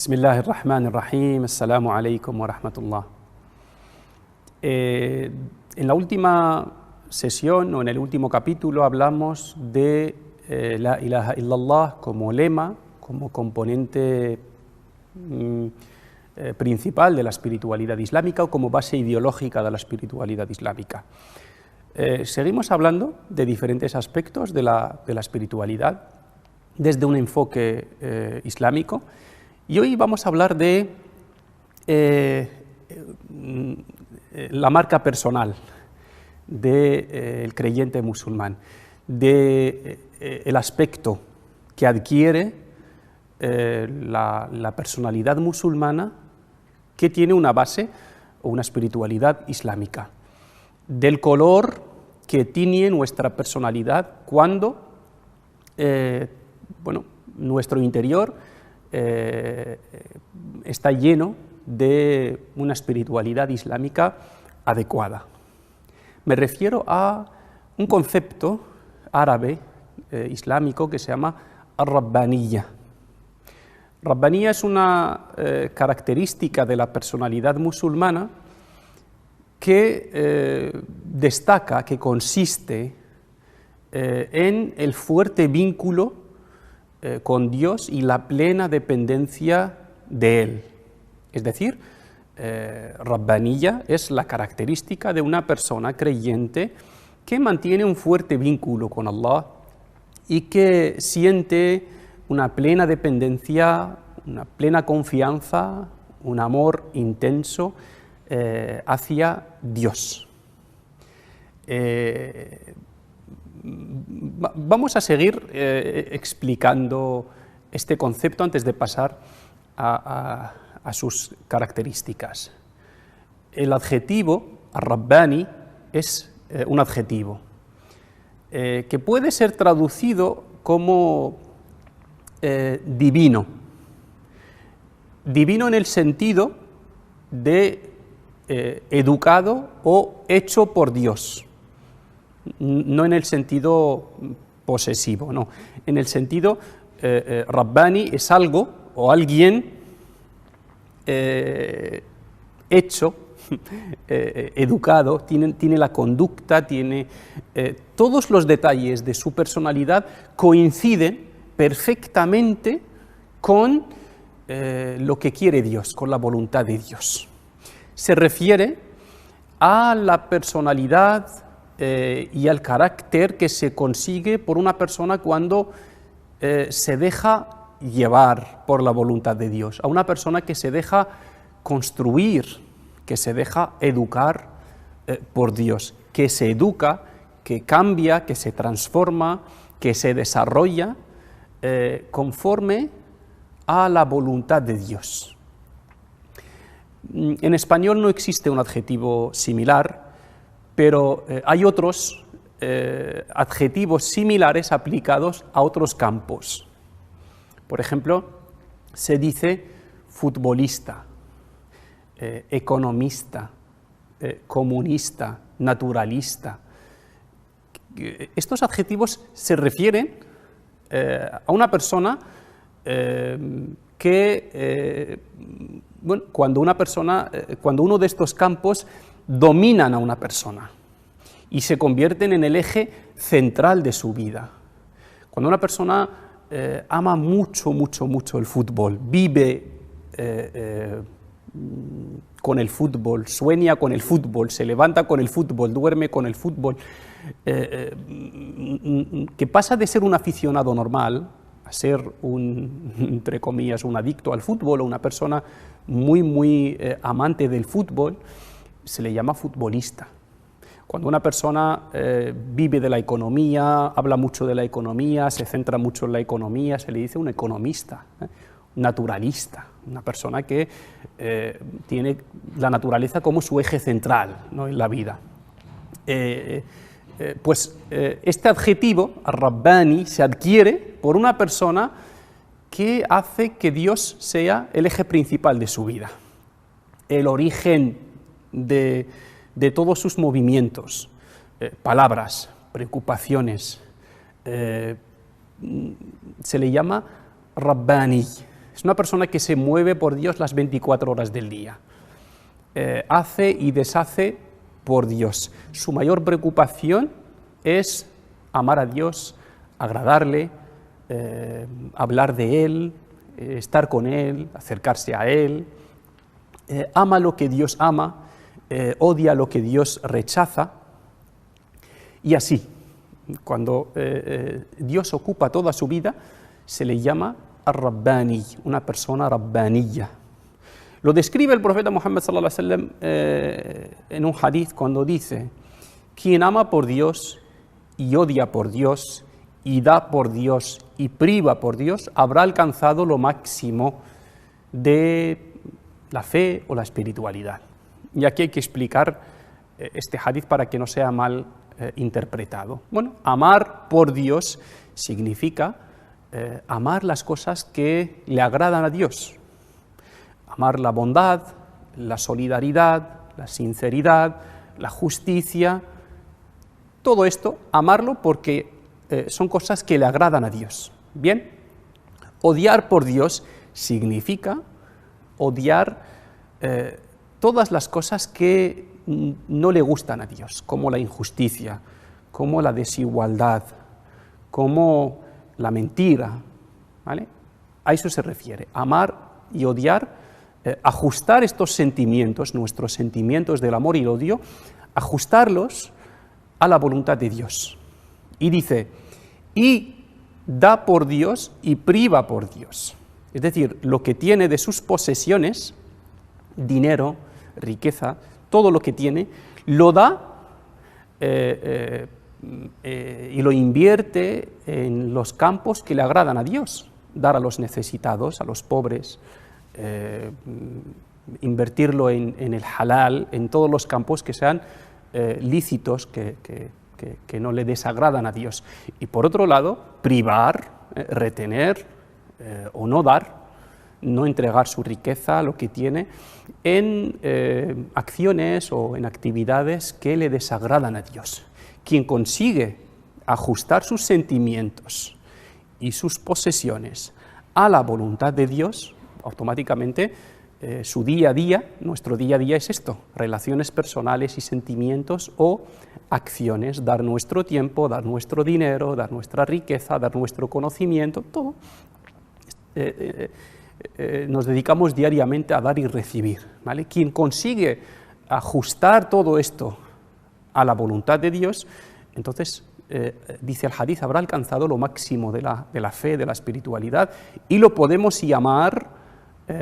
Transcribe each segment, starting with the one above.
Bismillahirrahmanirrahim, assalamu alaikum wa rahmatullah. En la última sesión o en el último capítulo hablamos de la ilaha illallah como lema, como componente principal de la espiritualidad islámica o como base ideológica de la espiritualidad islámica. Seguimos hablando de diferentes aspectos de la espiritualidad desde un enfoque islámico. Y hoy vamos a hablar de la marca personal del creyente musulmán, del aspecto que adquiere la personalidad musulmana que tiene una base o una espiritualidad islámica, del color que tiñe nuestra personalidad cuando nuestro interior está lleno de una espiritualidad islámica adecuada. Me refiero a un concepto árabe islámico que se llama al-Rabbaniyya. Rabbaniyya es una característica de la personalidad musulmana que destaca, que consiste en el fuerte vínculo con Dios y la plena dependencia de Él. Es decir, Rabbaniyya es la característica de una persona creyente que mantiene un fuerte vínculo con Allah y que siente una plena dependencia, una plena confianza, un amor intenso hacia Dios. Vamos a seguir explicando este concepto antes de pasar a sus características. El adjetivo ar-Rabbani es un adjetivo que puede ser traducido como divino. Divino en el sentido de educado o hecho por Dios. No en el sentido posesivo, no. En el sentido, Rabbani es algo o alguien hecho, educado, tiene la conducta, tiene todos los detalles de su personalidad coinciden perfectamente con lo que quiere Dios, con la voluntad de Dios. Se refiere a la personalidad y al carácter que se consigue por una persona cuando se deja llevar por la voluntad de Dios, a una persona que se deja construir, que se deja educar por Dios, que se educa, que cambia, que se transforma, que se desarrolla conforme a la voluntad de Dios. En español no existe un adjetivo similar, pero hay otros adjetivos similares aplicados a otros campos. Por ejemplo, se dice futbolista, economista, comunista, naturalista. Estos adjetivos se refieren a una persona cuando uno de estos campos dominan a una persona y se convierten en el eje central de su vida. Cuando una persona ama mucho el fútbol, vive con el fútbol, sueña con el fútbol, se levanta con el fútbol, duerme con el fútbol, que pasa de ser un aficionado normal a ser entre comillas, un adicto al fútbol o una persona muy amante del fútbol, se le llama futbolista. Cuando una persona vive de la economía, habla mucho de la economía, se centra mucho en la economía, se le dice un economista, naturalista, una persona que tiene la naturaleza como su eje central, ¿no?, en la vida. Este adjetivo, ar-Rabbani, se adquiere por una persona que hace que Dios sea el eje principal de su vida, el origen de todos sus movimientos, palabras, preocupaciones. Se le llama Rabbani, Es una persona que se mueve por Dios las 24 horas del día. Hace y deshace por Dios. Su mayor preocupación es amar a Dios, agradarle, hablar de Él, estar con Él, acercarse a Él. Ama lo que Dios ama, odia lo que Dios rechaza. Y así, cuando Dios ocupa toda su vida, se le llama ar-Rabbani, una persona rabbaniya. Lo describe el profeta Muhammad sallallahu alaihi wasallam en un hadith cuando dice: quien ama por Dios y odia por Dios y da por Dios y priva por Dios, habrá alcanzado lo máximo de la fe o la espiritualidad. Y aquí hay que explicar este hadith para que no sea mal interpretado. Bueno, amar por Dios significa amar las cosas que le agradan a Dios. Amar la bondad, la solidaridad, la sinceridad, la justicia, todo esto, amarlo porque son cosas que le agradan a Dios. Bien, odiar por Dios significa odiar todas las cosas que no le gustan a Dios, como la injusticia, como la desigualdad, como la mentira, ¿vale? A eso se refiere, amar y odiar. Ajustar estos sentimientos, nuestros sentimientos del amor y el odio, ajustarlos a la voluntad de Dios. Y dice, y da por Dios y priva por Dios. Es decir, lo que tiene de sus posesiones, dinero, riqueza, todo lo que tiene, lo da y lo invierte en los campos que le agradan a Dios. Dar a los necesitados, a los pobres, invertirlo en el halal, en todos los campos que sean lícitos, que no le desagradan a Dios. Y por otro lado, privar, retener o no dar, no entregar su riqueza, lo que tiene, en acciones o en actividades que le desagradan a Dios. Quien consigue ajustar sus sentimientos y sus posesiones a la voluntad de Dios, automáticamente su día a día, nuestro día a día es esto: relaciones personales y sentimientos o acciones, dar nuestro tiempo, dar nuestro dinero, dar nuestra riqueza, dar nuestro conocimiento, todo. Nos dedicamos diariamente a dar y recibir, ¿vale? Quien consigue ajustar todo esto a la voluntad de Dios, entonces, dice el hadith, habrá alcanzado lo máximo de la fe, de la espiritualidad, y lo podemos llamar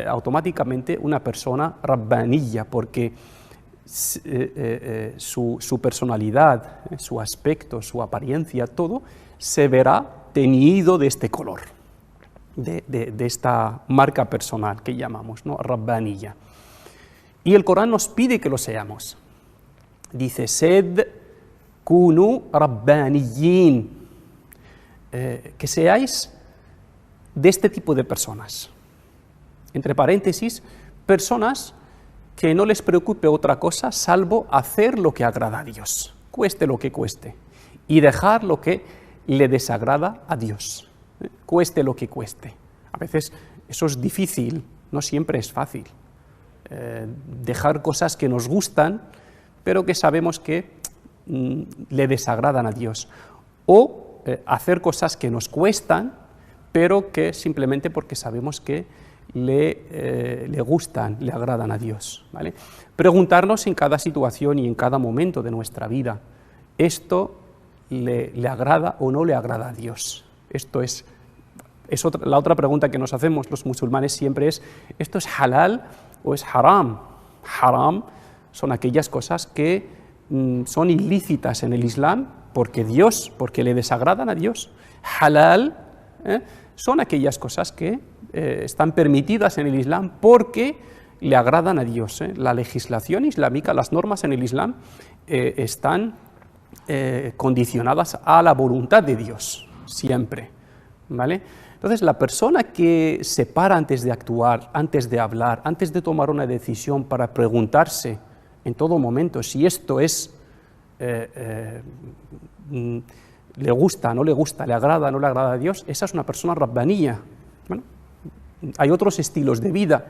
automáticamente una persona rabbaniya, porque su personalidad, su aspecto, su apariencia, todo se verá teñido de este color, de esta marca personal que llamamos, ¿no? Rabbaniya. Y el Corán nos pide que lo seamos. Dice, sed kunu rabbaniyin, que seáis de este tipo de personas. Entre paréntesis, personas que no les preocupe otra cosa salvo hacer lo que agrada a Dios, cueste lo que cueste, y dejar lo que le desagrada a Dios, cueste lo que cueste. A veces eso es difícil, no siempre es fácil. Dejar cosas que nos gustan, pero que sabemos que le desagradan a Dios, o hacer cosas que nos cuestan, pero que simplemente porque sabemos que le gustan, le agradan a Dios, ¿vale? Preguntarnos en cada situación y en cada momento de nuestra vida, ¿esto le agrada o no le agrada a Dios? Esto es la otra pregunta que nos hacemos los musulmanes siempre es, ¿esto es halal o es haram? Haram son aquellas cosas que son ilícitas en el Islam porque le desagradan a Dios. Halal son aquellas cosas que están permitidas en el Islam porque le agradan a Dios. La legislación islámica, las normas en el Islam están condicionadas a la voluntad de Dios, siempre, ¿vale? Entonces, la persona que se para antes de actuar, antes de hablar, antes de tomar una decisión para preguntarse en todo momento si esto es le gusta, no le gusta, le agrada, no le agrada a Dios, esa es una persona rabbaniya. Bueno, Hay otros estilos de vida.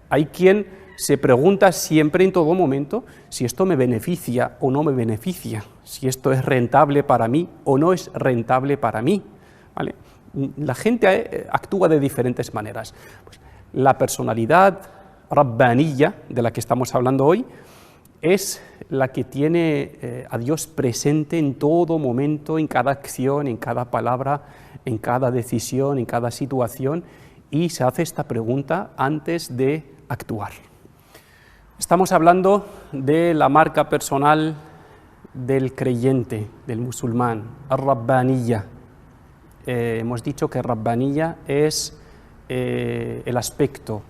Hay quien se pregunta siempre, en todo momento, si esto me beneficia o no me beneficia, si esto es rentable para mí o no es rentable para mí, ¿vale? La gente actúa de diferentes maneras. Pues, la personalidad rabbaniyya, de la que estamos hablando hoy, es la que tiene a Dios presente en todo momento, en cada acción, en cada palabra, en cada decisión, en cada situación, y se hace esta pregunta antes de actuar. Estamos hablando de la marca personal del creyente, del musulmán, al-Rabbaniyya. Hemos dicho que Rabbaniyya es el aspecto,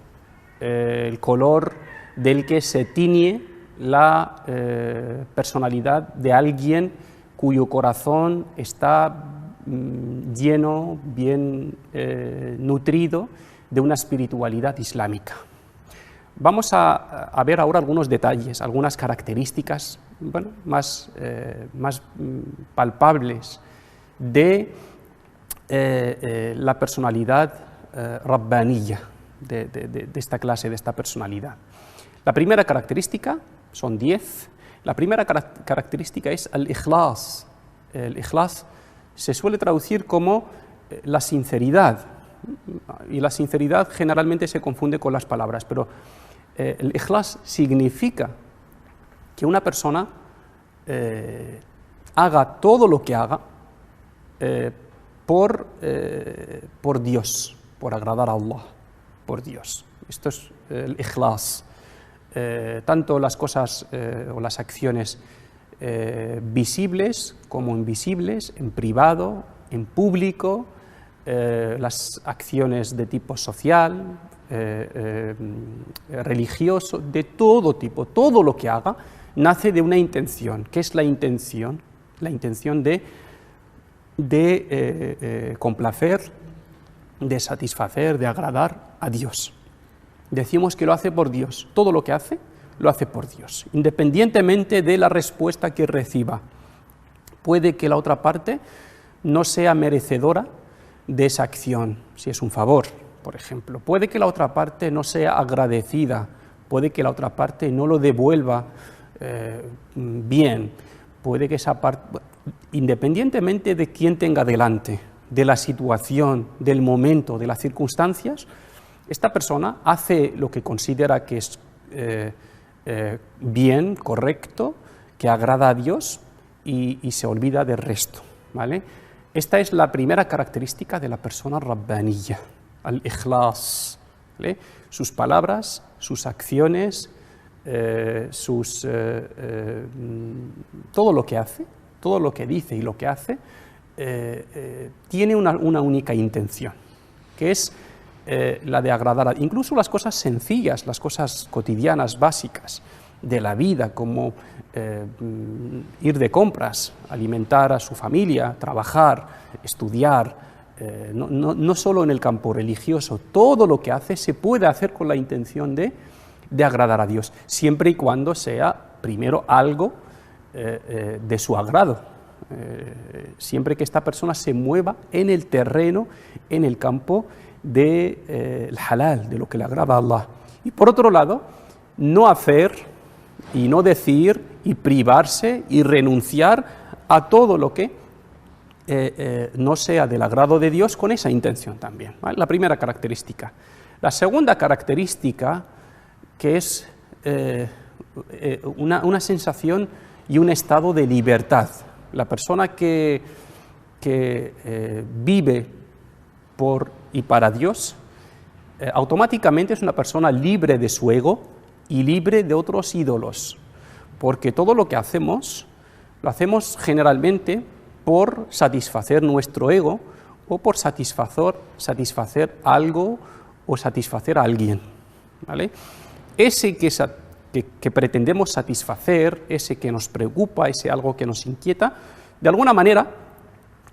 el color del que se tiñe la personalidad de alguien cuyo corazón está lleno, bien nutrido de una espiritualidad islámica. Vamos a ver ahora algunos detalles, algunas características, bueno, más palpables de la personalidad rabbaniyya, de esta clase, de esta personalidad. La primera característica, son 10, la primera característica es al-ikhlas. El ikhlas se suele traducir como la sinceridad, y la sinceridad generalmente se confunde con las palabras, pero el ikhlas significa que una persona haga todo lo que haga por Dios, por agradar a Allah, por Dios. Esto es el ikhlas. Tanto las cosas o las acciones visibles como invisibles, en privado, en público, las acciones de tipo social, religioso, de todo tipo, todo lo que haga nace de una intención. ¿Qué es la intención? La intención de complacer, de satisfacer, de agradar a Dios. Decimos que lo hace por Dios, todo lo que hace, lo hace por Dios, independientemente de la respuesta que reciba. Puede que la otra parte no sea merecedora de esa acción, si es un favor, por ejemplo. Puede que la otra parte no sea agradecida, puede que la otra parte no lo devuelva bien, puede que esa parte, independientemente de quién tenga delante, de la situación, del momento, de las circunstancias, esta persona hace lo que considera que es bien, correcto, que agrada a Dios y se olvida del resto, ¿vale? Esta es la primera característica de la persona rabbaniyya, al-ikhlas, ¿vale? Sus palabras, sus acciones, todo lo que hace, todo lo que dice y lo que hace, tiene una única intención, que es la de agradar, incluso las cosas sencillas, las cosas cotidianas, básicas de la vida, como ir de compras, alimentar a su familia, trabajar, estudiar, no solo en el campo religioso, todo lo que hace se puede hacer con la intención de agradar a Dios, siempre y cuando sea primero algo de su agrado, siempre que esta persona se mueva en el terreno, en el campo del halal, de lo que le agrada a Allah. Y por otro lado, no hacer y no decir y privarse y renunciar a todo lo que no sea del agrado de Dios con esa intención también, ¿vale? La primera característica. La segunda característica, que es una sensación y un estado de libertad. La persona que vive por y para Dios, automáticamente es una persona libre de su ego y libre de otros ídolos, porque todo lo que hacemos, lo hacemos generalmente por satisfacer nuestro ego o por satisfacer algo o satisfacer a alguien, ¿vale? Ese que pretendemos satisfacer, ese que nos preocupa, ese algo que nos inquieta, de alguna manera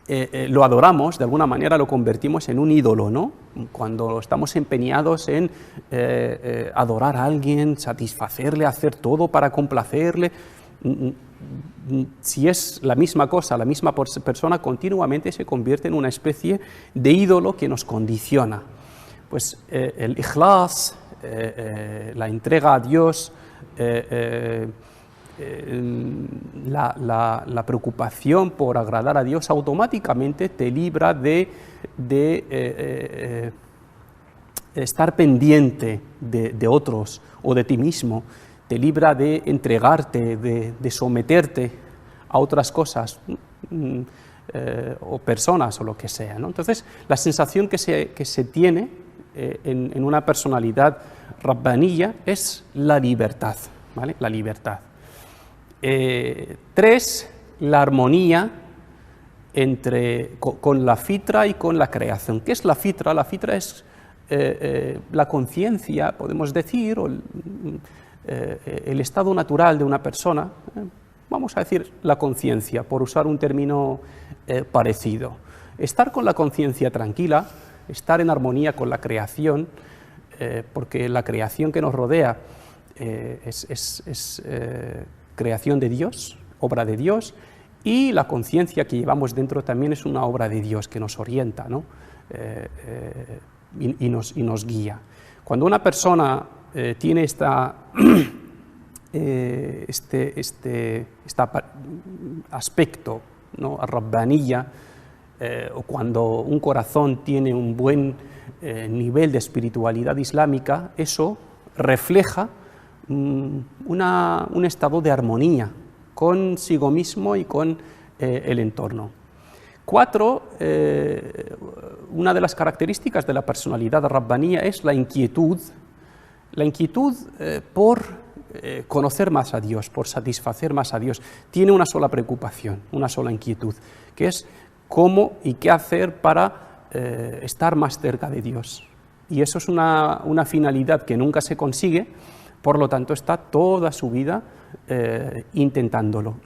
lo adoramos, de alguna manera lo convertimos en un ídolo, ¿no? Cuando estamos empeñados en adorar a alguien, satisfacerle, hacer todo para complacerle, si es la misma cosa, la misma persona, continuamente se convierte en una especie de ídolo que nos condiciona. pues el ikhlas, la entrega a Dios, la preocupación por agradar a Dios automáticamente te libra de estar pendiente de otros o de ti mismo, te libra de entregarte, de someterte a otras cosas o personas o lo que sea, ¿no? Entonces, la sensación que se tiene en una personalidad rabbaniyya es la libertad, ¿vale? La libertad. 3, la armonía con la fitra y con la creación. ¿Qué es la fitra? La fitra es la conciencia, podemos decir, o el estado natural de una persona, vamos a decir la conciencia, por usar un término parecido. Estar con la conciencia tranquila, estar en armonía con la creación, porque la creación que nos rodea es creación de Dios, obra de Dios, y la conciencia que llevamos dentro también es una obra de Dios que nos orienta, ¿no? Y nos guía. Cuando una persona tiene este aspecto, ¿no?, rabbaniyya, o cuando un corazón tiene un buen nivel de espiritualidad islámica, eso refleja un estado de armonía consigo mismo y con el entorno. 4, una de las características de la personalidad rabbaniyya es la inquietud por conocer más a Dios, por satisfacer más a Dios. Tiene una sola preocupación, una sola inquietud, que es cómo y qué hacer para estar más cerca de Dios. Y eso es una finalidad que nunca se consigue, por lo tanto está toda su vida intentándolo.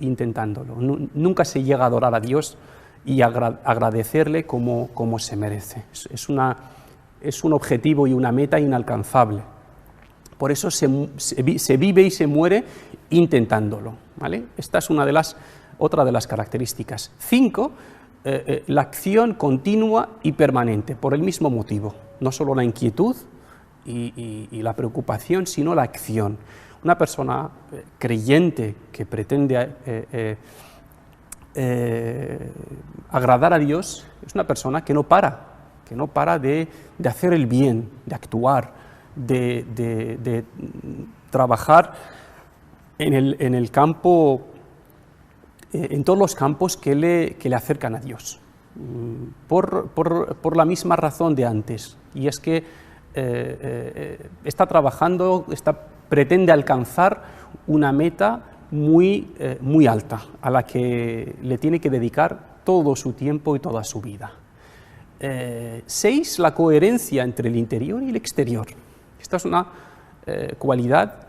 Nunca se llega a adorar a Dios y agradecerle como se merece. Es un objetivo y una meta inalcanzable. Por eso se vive y se muere intentándolo, ¿vale? Esta es otra de las características. 5, la acción continua y permanente, por el mismo motivo. No solo la inquietud y la preocupación, sino la acción. Una persona creyente que pretende agradar a Dios es una persona que no para de hacer el bien, de actuar, de trabajar en el campo, en todos los campos que le acercan a Dios, por la misma razón de antes, y es que está trabajando, pretende alcanzar una meta muy alta, a la que le tiene que dedicar todo su tiempo y toda su vida. 6, la coherencia entre el interior y el exterior. Esta es una cualidad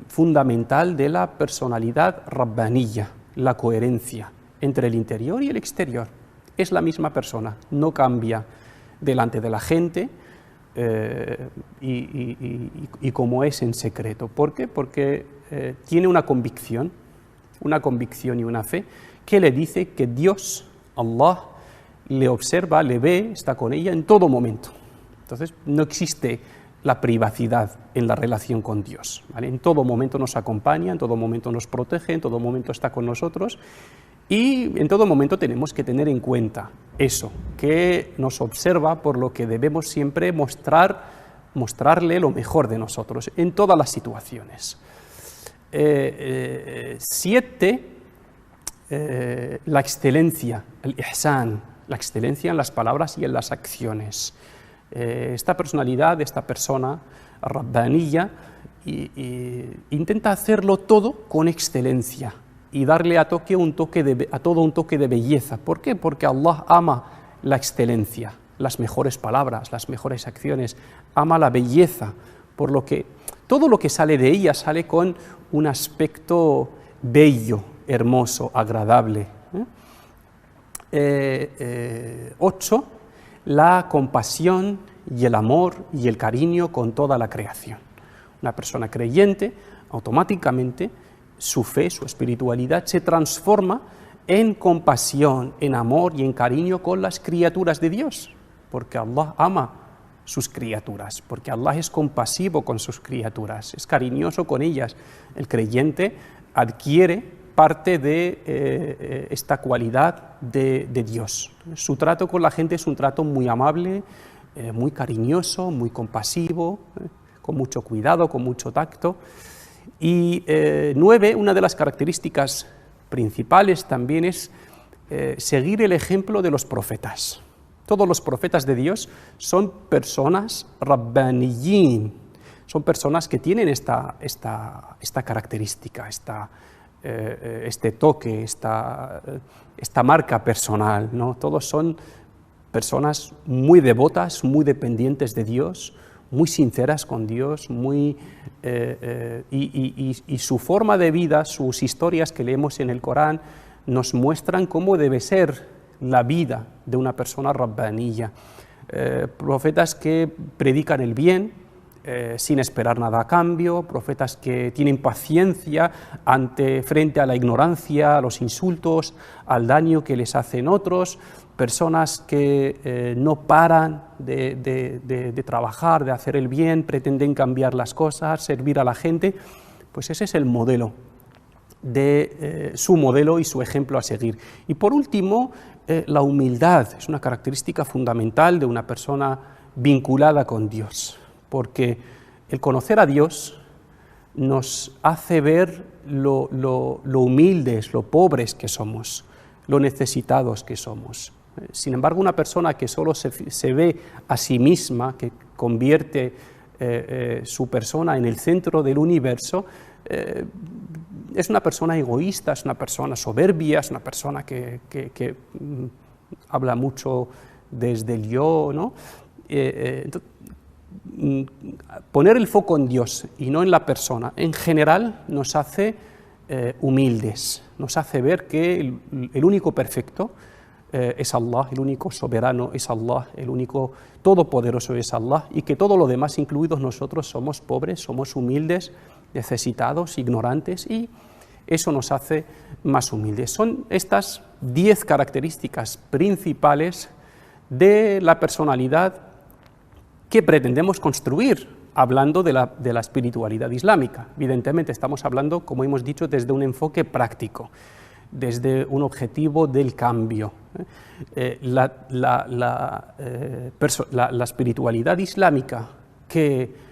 fundamental de la personalidad rabbaniyya, la coherencia entre el interior y el exterior. Es la misma persona, no cambia delante de la gente y como es en secreto. ¿Por qué? Porque tiene una convicción y una fe que le dice que Dios, Allah, le observa, le ve, está con ella en todo momento. Entonces no existe la privacidad en la relación con Dios, ¿vale? En todo momento nos acompaña, en todo momento nos protege, en todo momento está con nosotros, y en todo momento tenemos que tener en cuenta eso, que nos observa, por lo que debemos siempre mostrarle lo mejor de nosotros en todas las situaciones. 7, la excelencia, el ihsan, la excelencia en las palabras y en las acciones. Esta personalidad, esta persona rabbaniyya, intenta hacerlo todo con excelencia y darle a todo un toque de belleza. ¿Por qué? Porque Allah ama la excelencia, las mejores palabras, las mejores acciones, ama la belleza, por lo que todo lo que sale de ella sale con un aspecto bello, hermoso, agradable. 8, la compasión y el amor y el cariño con toda la creación. Una persona creyente, automáticamente, su fe, su espiritualidad se transforma en compasión, en amor y en cariño con las criaturas de Dios. porque Allah ama sus criaturas, porque Allah es compasivo con sus criaturas, es cariñoso con ellas. El creyente adquiere parte de esta cualidad de Dios. Su trato con la gente es un trato muy amable, muy cariñoso, muy compasivo, con mucho cuidado, con mucho tacto. Y 9, una de las características principales también es seguir el ejemplo de los profetas. Todos los profetas de Dios son personas rabbaniyin, son personas que tienen esta característica, este toque, esta marca personal, ¿no? Todos son personas muy devotas, muy dependientes de Dios, muy sinceras con Dios, y su forma de vida, sus historias que leemos en el Corán, nos muestran cómo debe ser la vida de una persona rabbaniyya. Profetas que predican el bien sin esperar nada a cambio, profetas que tienen paciencia frente a la ignorancia, a los insultos, al daño que les hacen otros, personas que no paran de trabajar, de hacer el bien, pretenden cambiar las cosas, servir a la gente. Pues ese es el modelo, su modelo y su ejemplo a seguir. Y por último, la humildad es una característica fundamental de una persona vinculada con Dios, porque el conocer a Dios nos hace ver lo humildes, lo pobres que somos, lo necesitados que somos. Sin embargo, una persona que solo se ve a sí misma, que convierte su persona en el centro del universo, es una persona egoísta, es una persona soberbia, es una persona que habla mucho desde el yo, ¿no? Poner el foco en Dios y no en la persona, en general nos hace humildes, nos hace ver que el único perfecto es Allah, el único soberano es Allah, el único todopoderoso es Allah, y que todo lo demás, incluidos nosotros, somos pobres, somos humildes, necesitados, ignorantes, y eso nos hace más humildes. Son estas 10 características principales de la personalidad que pretendemos construir, hablando de la espiritualidad islámica. Evidentemente estamos hablando, como hemos dicho, desde un enfoque práctico, desde un objetivo del cambio. La espiritualidad islámica que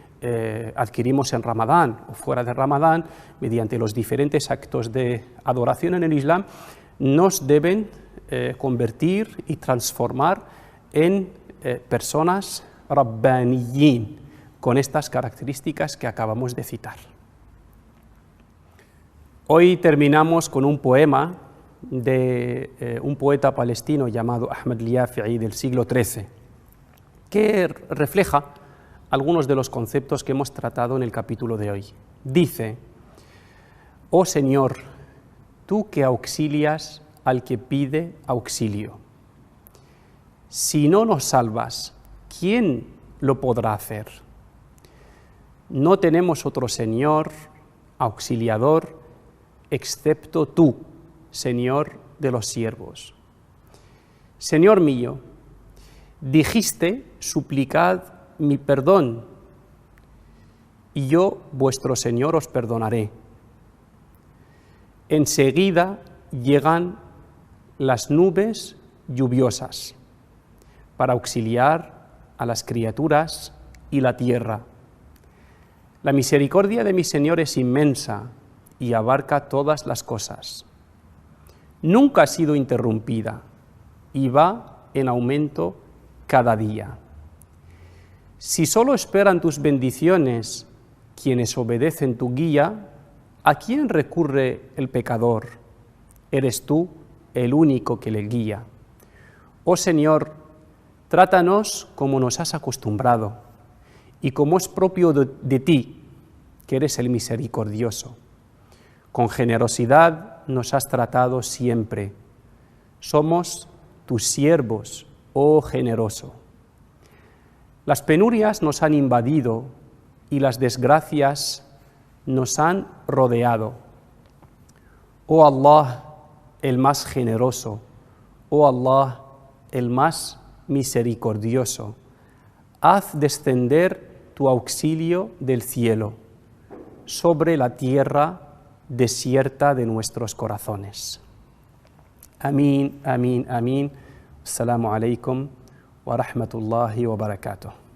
adquirimos en Ramadán o fuera de Ramadán, mediante los diferentes actos de adoración en el Islam, nos deben convertir y transformar en personas rabbaniyin, con estas características que acabamos de citar. Hoy terminamos con un poema de un poeta palestino llamado Ahmad al-Yafi'i del siglo XIII, que refleja algunos de los conceptos que hemos tratado en el capítulo de hoy. Dice: «Oh Señor, tú que auxilias al que pide auxilio, si no nos salvas, ¿quién lo podrá hacer? No tenemos otro Señor, auxiliador, excepto tú, Señor de los siervos. Señor mío, dijiste, suplicad mi perdón, y yo, vuestro Señor, os perdonaré. Enseguida llegan las nubes lluviosas para auxiliar a las criaturas y la tierra. La misericordia de mi Señor es inmensa y abarca todas las cosas. Nunca ha sido interrumpida y va en aumento cada día. Si solo esperan tus bendiciones quienes obedecen tu guía, ¿a quién recurre el pecador? Eres tú el único que le guía. Oh Señor, trátanos como nos has acostumbrado y como es propio de ti, que eres el misericordioso. Con generosidad nos has tratado siempre. Somos tus siervos, oh generoso. Las penurias nos han invadido y las desgracias nos han rodeado. Oh Allah, el más generoso, oh Allah, el más misericordioso, haz descender tu auxilio del cielo sobre la tierra desierta de nuestros corazones. Amén, amén, amén. Assalamu alaikum wa rahmatullahi wa barakatuh.